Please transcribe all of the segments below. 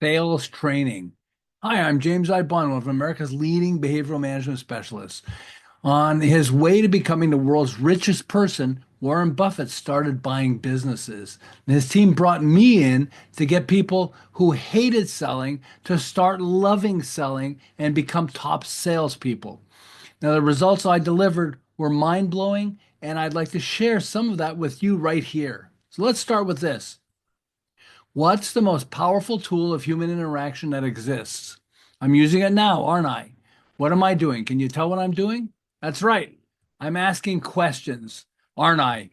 Sales training. Hi, I'm James Ibon, one of America's leading behavioral management specialists. On his way to becoming the world's richest person, Warren Buffett started buying businesses. And his team brought me in to get people who hated selling to start loving selling and become top salespeople. Now, the results I delivered were mind blowing, and I'd like to share some of that with you right here. So let's start with this. What's the most powerful tool of human interaction that exists? I'm using it now, aren't I? What am I doing? Can you tell what I'm doing? That's right. I'm asking questions, aren't I?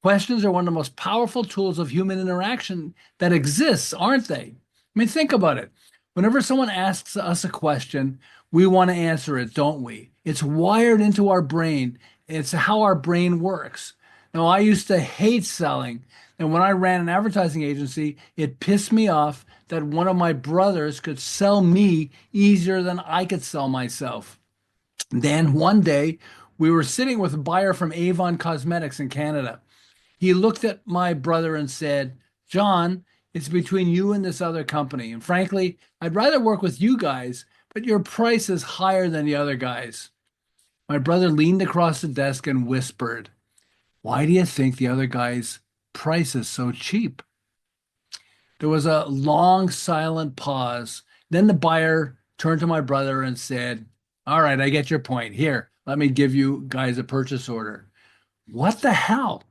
Questions are one of the most powerful tools of human interaction that exists, aren't they? I mean, think about it. Whenever someone asks us a question, we want to answer it, don't we? It's wired into our brain. It's how our brain works. Now, I used to hate selling. And when I ran an advertising agency, it pissed me off that one of my brothers could sell me easier than I could sell myself. Then one day, we were sitting with a buyer from Avon Cosmetics in Canada. He looked at my brother and said, John, it's between you and this other company. And frankly, I'd rather work with you guys, but your price is higher than the other guys. My brother leaned across the desk and whispered, why do you think the other guy's price is so cheap? There was a long, silent pause. Then the buyer turned to my brother and said, all right, I get your point. Here, let me give you guys a purchase order. What the hell?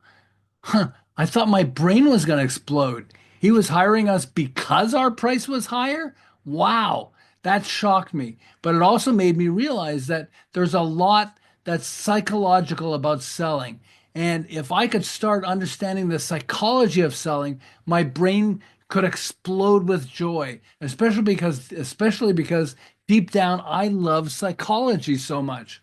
Huh, I thought my brain was going to explode. He was hiring us because our price was higher? Wow, that shocked me. But it also made me realize that there's a lot that's psychological about selling. And if I could start understanding the psychology of selling, my brain could explode with joy, especially because deep down I love psychology so much.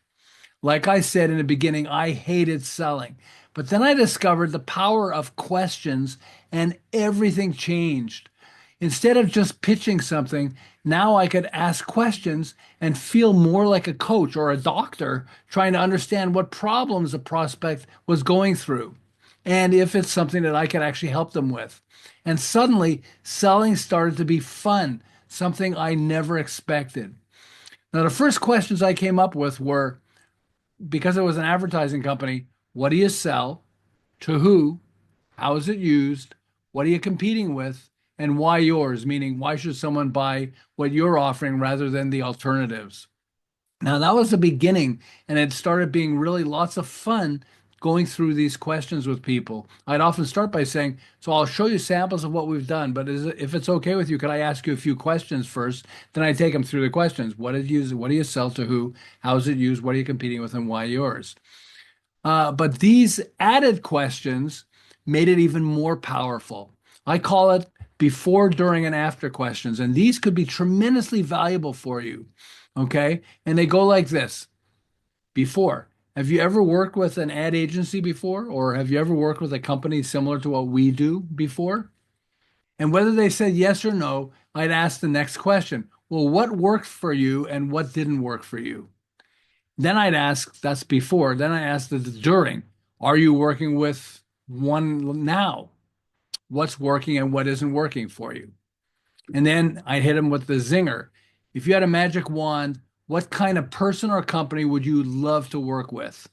Like I said in the beginning, I hated selling. But then I discovered the power of questions and everything changed. Instead of just pitching something, now I could ask questions and feel more like a coach or a doctor trying to understand what problems a prospect was going through and if it's something that I could actually help them with. And suddenly, selling started to be fun, something I never expected. Now, the first questions I came up with were, because it was an advertising company, what do you sell? To who? How is it used? What are you competing with? And why yours? Meaning, why should someone buy what you're offering rather than the alternatives? Now, that was the beginning, and it started being really lots of fun going through these questions with people. I'd often start by saying, so I'll show you samples of what we've done, but if it's okay with you, could I ask you a few questions first? Then I take them through the questions. What did you use? What do you sell to who? How is it used? What are you competing with? And why yours? But these added questions made it even more powerful. I call it before, during, and after questions. And these could be tremendously valuable for you. Okay. And they go like this. Before, have you ever worked with an ad agency before? Or have you ever worked with a company similar to what we do before? And whether they said yes or no, I'd ask the next question. Well, what worked for you and what didn't work for you? Then I'd ask, that's before. Then I asked the during. Are you working with one now? What's working and what isn't working for you? And then I'd hit him with the zinger. If you had a magic wand, what kind of person or company would you love to work with?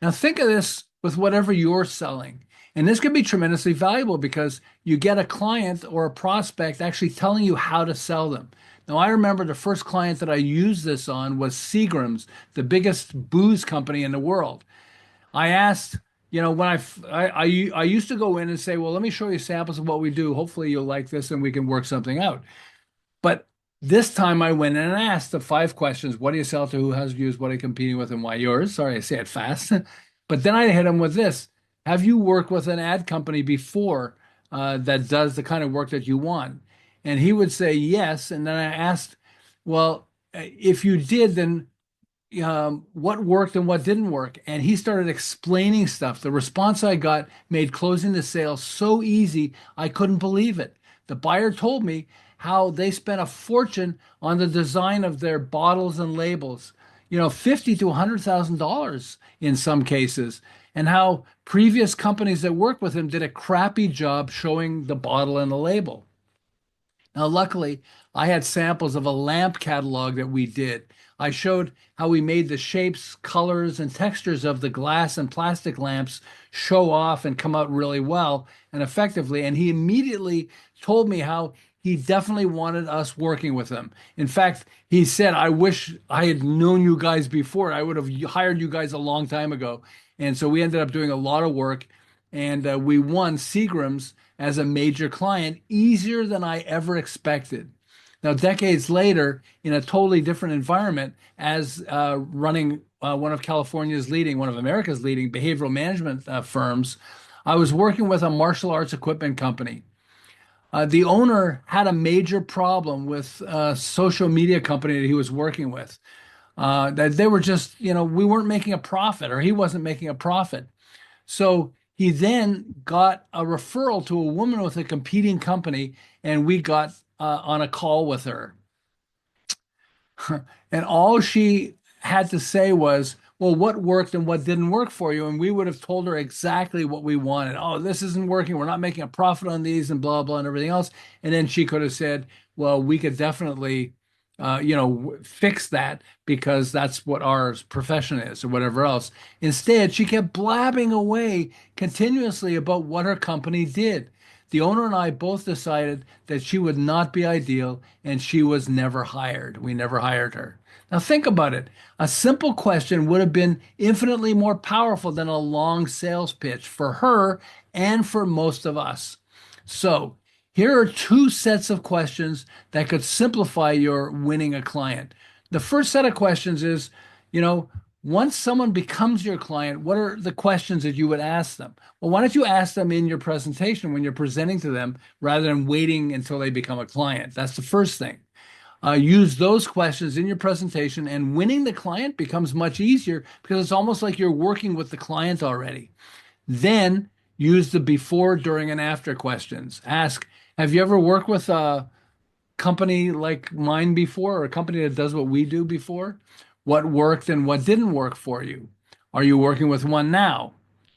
Now think of this with whatever you're selling. And this can be tremendously valuable because you get a client or a prospect actually telling you how to sell them. Now, I remember the first client that I used this on was Seagrams, the biggest booze company in the world. I asked, when I used to go in and say, well, let me show you samples of what we do. Hopefully you'll like this and we can work something out. But this time I went in and asked the five questions. What do you sell to? Who has views? What are you competing with? And why yours? Sorry, I say it fast. But then I hit him with this. Have you worked with an ad company before that does the kind of work that you want? And he would say yes. And then I asked, well, if you did, then what worked and what didn't work. And he started explaining stuff. The response I got made closing the sale so easy, I couldn't believe it. The buyer told me how they spent a fortune on the design of their bottles and labels, $50 to $100,000 in some cases, and how previous companies that worked with him did a crappy job showing the bottle and the label. Now, luckily, I had samples of a lamp catalog that we did. I showed how we made the shapes, colors, and textures of the glass and plastic lamps show off and come out really well and effectively. And he immediately told me how he definitely wanted us working with him. In fact, he said, I wish I had known you guys before. I would have hired you guys a long time ago. And so we ended up doing a lot of work, and we won Seagrams as a major client easier than I ever expected. Now, decades later, in a totally different environment, as running one of California's leading, one of America's leading behavioral management firms, I was working with a martial arts equipment company. The owner had a major problem with a social media company that he was working with. That they were just, we weren't making a profit, or he wasn't making a profit. So he then got a referral to a woman with a competing company, and we got on a call with her. And all she had to say was, well, what worked and what didn't work for you? And we would have told her exactly what we wanted. Oh, this isn't working. We're not making a profit on these and blah, blah, and everything else. And then she could have said, well, we could definitely, fix that because that's what our profession is or whatever else. Instead, she kept blabbing away continuously about what her company did. The owner and I both decided that she would not be ideal, and she was never hired. We never hired her. Now, think about it. A simple question would have been infinitely more powerful than a long sales pitch for her and for most of us. So, here are two sets of questions that could simplify your winning a client. The first set of questions is, you know, once someone becomes your client, what are the questions that you would ask them? Well, why don't you ask them in your presentation when you're presenting to them rather than waiting until they become a client? That's the first thing. Use those questions in your presentation, and winning the client becomes much easier because it's almost like you're working with the client already. Then use the before, during, and after questions. Ask, have you ever worked with a company like mine before, or a company that does what we do before? What worked and what didn't work for you? Are you working with one now?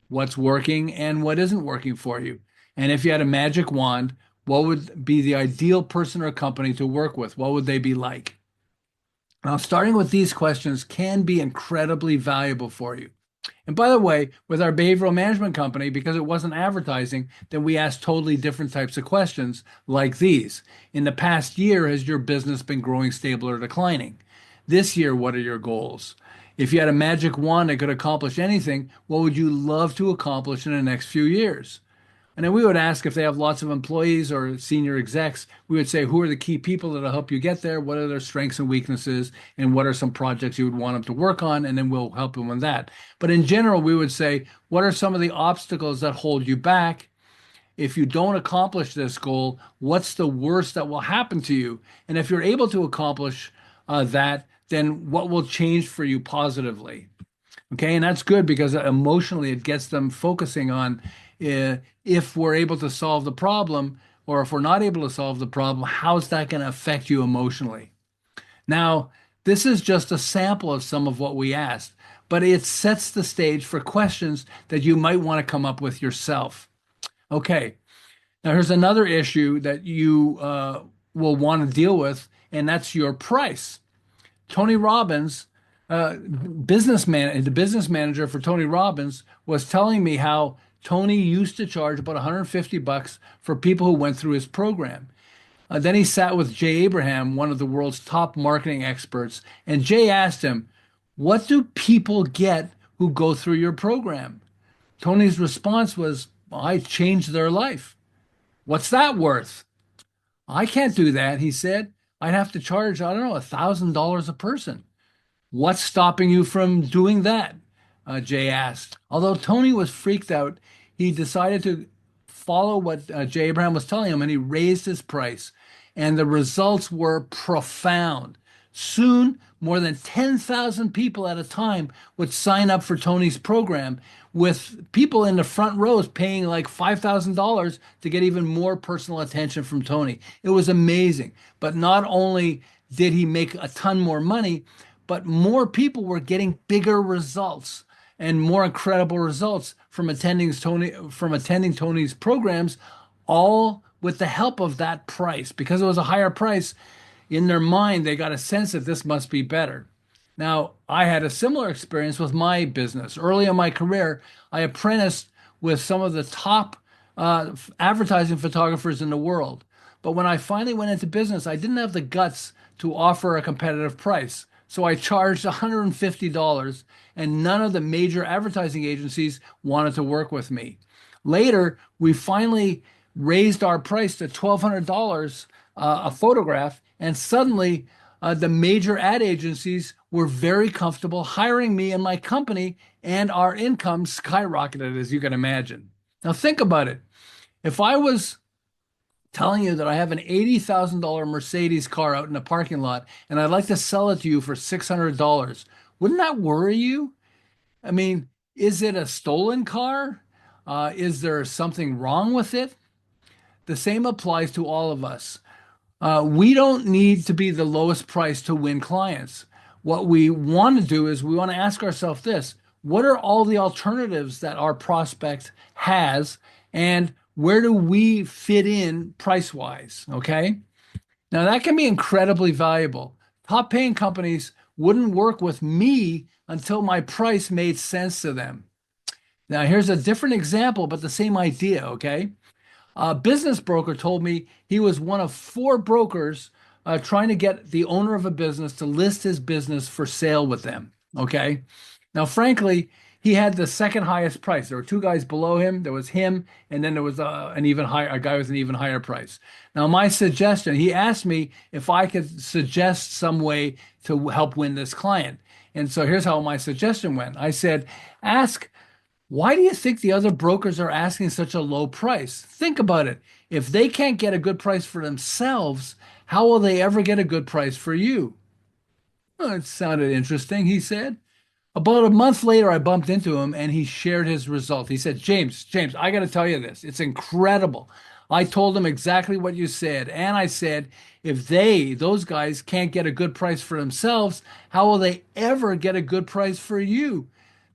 What's working and what isn't working for you? And if you had a magic wand, what would be the ideal person or company to work with? What would they be like? Now, starting with these questions can be incredibly valuable for you. And by the way, with our behavioral management company, because it wasn't advertising, then we asked totally different types of questions like these. In the past year, has your business been growing, stable, or declining? This year, what are your goals? If you had a magic wand that could accomplish anything, what would you love to accomplish in the next few years? And then we would ask if they have lots of employees or senior execs. We would say, who are the key people that'll help you get there? What are their strengths and weaknesses? And what are some projects you would want them to work on? And then we'll help them with that. But in general, we would say, what are some of the obstacles that hold you back? If you don't accomplish this goal, what's the worst that will happen to you? And if you're able to accomplish that, then what will change for you positively? Okay, and that's good because emotionally it gets them focusing on if we're able to solve the problem, or if we're not able to solve the problem, how's that going to affect you emotionally? Now, this is just a sample of some of what we asked, but it sets the stage for questions that you might want to come up with yourself. Okay, now here's another issue that you will want to deal with, and that's your price. Tony Robbins, the business manager for Tony Robbins, was telling me how Tony used to charge about $150 for people who went through his program. Then he sat with Jay Abraham, one of the world's top marketing experts, and Jay asked him, what do people get who go through your program? Tony's response was, well, I changed their life. What's that worth? I can't do that, he said. I'd have to charge, I don't know, $1,000 a person. What's stopping you from doing that? Jay asked. Although Tony was freaked out, he decided to follow what Jay Abraham was telling him, and he raised his price. And the results were profound. Soon, more than 10,000 people at a time would sign up for Tony's program, with people in the front rows paying like $5,000 to get even more personal attention from Tony. It was amazing. But not only did he make a ton more money, but more people were getting bigger results and more incredible results from attending Tony's programs, all with the help of that price. Because it was a higher price, in their mind, they got a sense that this must be better. Now, I had a similar experience with my business. Early in my career, I apprenticed with some of the top advertising photographers in the world. But when I finally went into business, I didn't have the guts to offer a competitive price. So I charged $150, and none of the major advertising agencies wanted to work with me. Later, we finally raised our price to $1,200 a photograph, and suddenly the major ad agencies were very comfortable hiring me and my company, and our income skyrocketed, as you can imagine. Now, think about it. If I was telling you that I have an $80,000 Mercedes car out in the parking lot and I'd like to sell it to you for $600, wouldn't that worry you? I mean, is it a stolen car? Is there something wrong with it? The same applies to all of us. We don't need to be the lowest price to win clients. What we want to do is we want to ask ourselves this: what are all the alternatives that our prospect has, and where do we fit in price wise? Okay. Now that can be incredibly valuable. Top paying companies wouldn't work with me until my price made sense to them. Now, here's a different example, but the same idea. Okay. A business broker told me he was one of four brokers trying to get the owner of a business to list his business for sale with them. Okay. Now, frankly, he had the second highest price. There were two guys below him. There was him, and then there was a guy with an even higher price. Now, my suggestion, he asked me if I could suggest some way to help win this client. And so here's how my suggestion went. I said, ask, why do you think the other brokers are asking such a low price? Think about it. If they can't get a good price for themselves, how will they ever get a good price for you? Well, it sounded interesting, he said. About a month later, I bumped into him and he shared his result. He said, James, I got to tell you this. It's incredible. I told him exactly what you said. And I said, if those guys can't get a good price for themselves, how will they ever get a good price for you?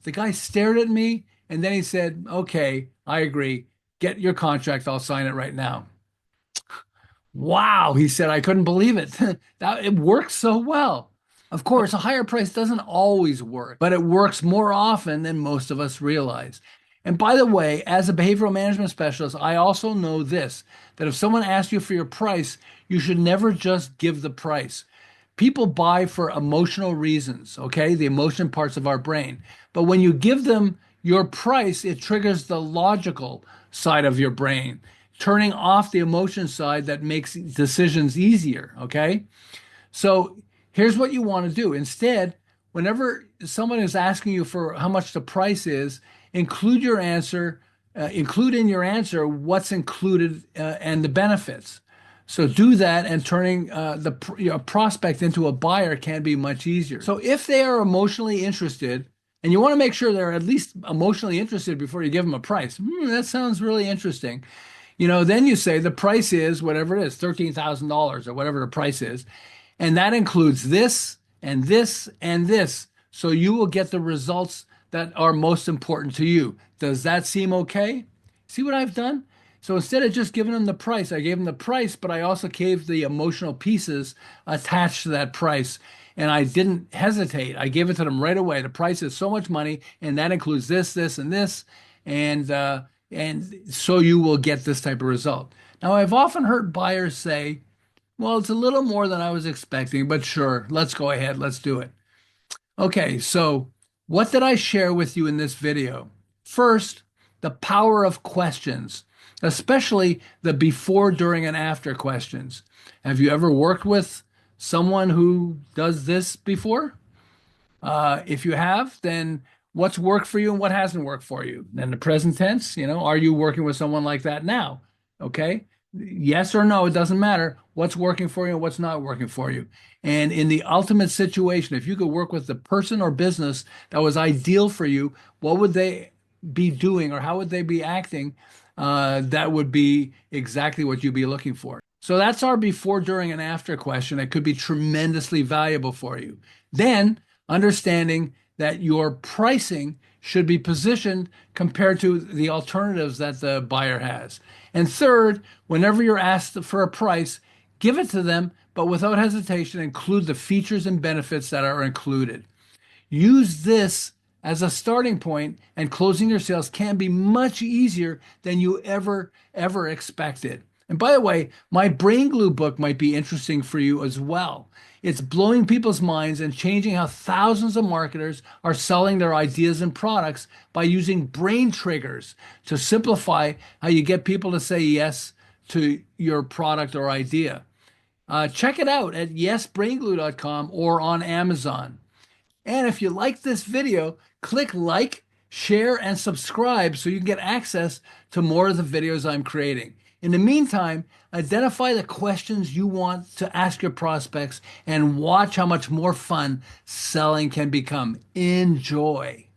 The guy stared at me and then he said, okay, I agree. Get your contract. I'll sign it right now. Wow, he said, I couldn't believe it. It works so well. Of course, a higher price doesn't always work, but it works more often than most of us realize. And by the way, as a behavioral management specialist, I also know this, that if someone asks you for your price, you should never just give the price. People buy for emotional reasons, okay? The emotion parts of our brain. But when you give them your price, it triggers the logical side of your brain, turning off the emotion side that makes decisions easier, okay? So here's what you want to do. Instead, whenever someone is asking you for how much the price is, include in your answer what's included and the benefits. So do that, and turning the prospect into a buyer can be much easier. So if they are emotionally interested, and you want to make sure they're at least emotionally interested before you give them a price. That sounds really interesting. Then you say the price is whatever it is, $13,000 or whatever the price is. And that includes this and this and this. So you will get the results that are most important to you. Does that seem okay? See what I've done? So instead of just giving them the price, I gave them the price, but I also gave the emotional pieces attached to that price. And I didn't hesitate. I gave it to them right away. The price is so much money, and that includes this, this, and this. And so you will get this type of result. Now, I've often heard buyers say, well, it's a little more than I was expecting, but sure, let's go ahead. Let's do it. Okay, so what did I share with you in this video? First, the power of questions, especially the before, during, and after questions. Have you ever worked with someone who does this before? If you have, then what's worked for you and what hasn't worked for you? Then the present tense, are you working with someone like that now? Okay. Yes or no, it doesn't matter what's working for you and what's not working for you. And in the ultimate situation, if you could work with the person or business that was ideal for you, what would they be doing or how would they be acting? That would be exactly what you'd be looking for. So that's our before, during, and after question. It could be tremendously valuable for you. Then understanding that your pricing should be positioned compared to the alternatives that the buyer has. And third, whenever you're asked for a price, give it to them, but without hesitation, include the features and benefits that are included. Use this as a starting point, and closing your sales can be much easier than you ever expected. And by the way, my Brain Glue book might be interesting for you as well. It's blowing people's minds and changing how thousands of marketers are selling their ideas and products by using brain triggers to simplify how you get people to say yes to your product or idea. Check it out at yesbrainglue.com or on Amazon. And if you like this video, click like, share, and subscribe so you can get access to more of the videos I'm creating. In the meantime, identify the questions you want to ask your prospects and watch how much more fun selling can become. Enjoy.